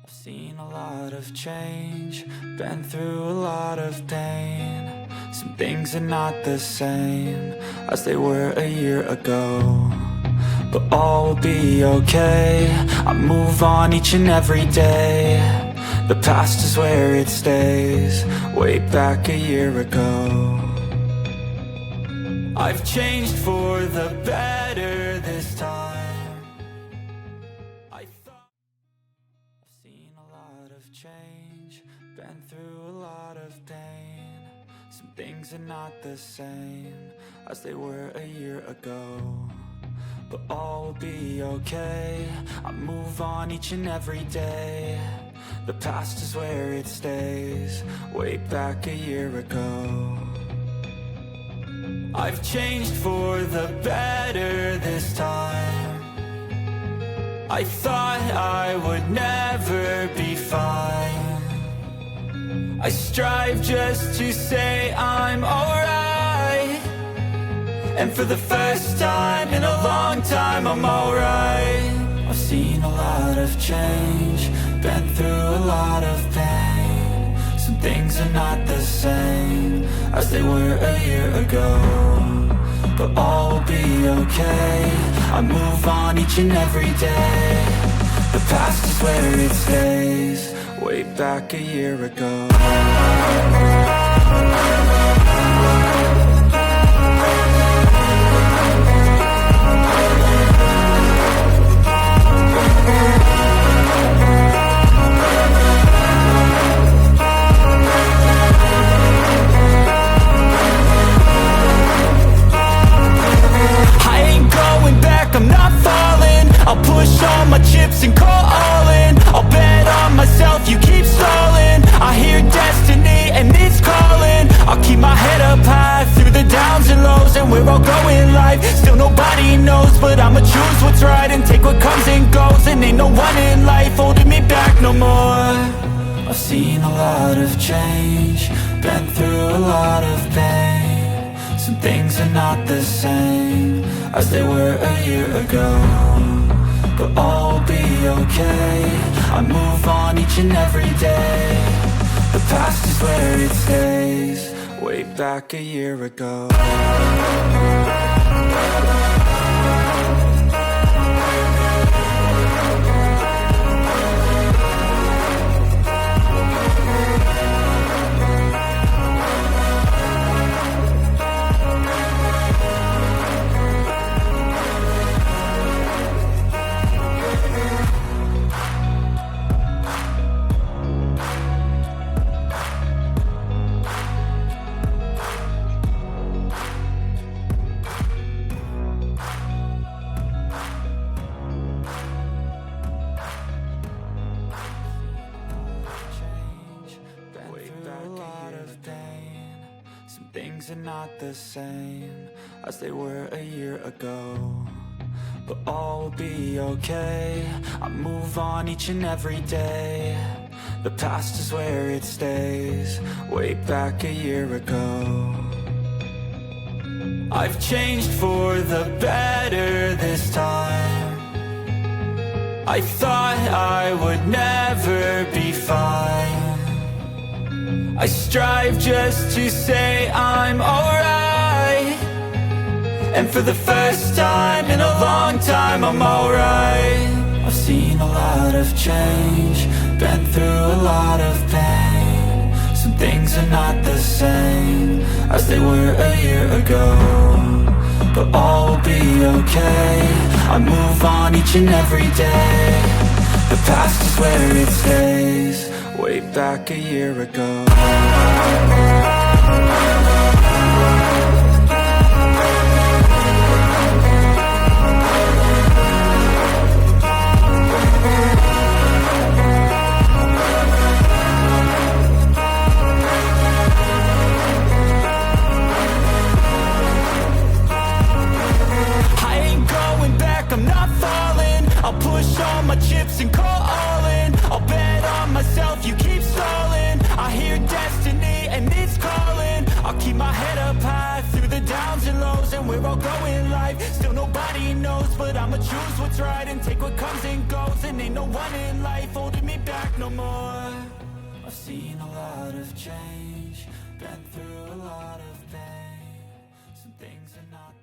I've seen a lot of change, been through a lot of pain. Some things are not the same as they were a year ago, but all will be okay. I move on each and every day. The past is where it stays, way back a year ago. I've changed for the better this time. I've seen a lot of change, been through a lot of pain. Some things are not the same as they were a year ago, but all will be okay. I move on each and every day. The past is where it stays, way back a year ago. I've changed for the better this time. I thought I would never be fine. I strive just to say I'm alright, and for the first time in a long time I'm alright. I've seen a lot of change, been through a lot of pain. Some things are not the same as they were a year ago, but all will be okay. I move on each and every day. The past is where it stays, way back a year ago. I'm not falling, I'll push all my chips and call all in. I'll bet on myself, you keep stalling. I hear destiny and it's calling. I'll keep my head up high through the downs and lows, and where I'll go in life, still nobody knows. But I'ma choose what's right and take what comes and goes, and ain't no one in life holding me back no more. I've seen a lot of change, been through a lot of pain. Some things are not the same as they were a year ago, but all will be okay. I move on each and every day. The past is where it stays, way back a year ago. Things are not the same as they were a year ago, but all will be okay. I move on each and every day. The past is where it stays, way back a year ago. I've changed for the better this time. I thought I would never be fine. I strive just to say I'm alright, and for the first time in a long time I'm alright. I've seen a lot of change, been through a lot of pain. Some things are not the same as they were a year ago, but all will be okay. I move on each and every day. The past is where it stays, way back a year ago. I ain't going back, I'm not falling. I'll push all my chips and call all in. I'll bet on myself, you keep stalling. I hear destiny and it's calling. I'll keep my head up high through the downs and lows, and where I'll go in life, still nobody knows. But I'ma choose what's right and take what comes and goes, and ain't no one in life holding me back no no more. I've seen a lot of change, been through a lot of pain. Some things are not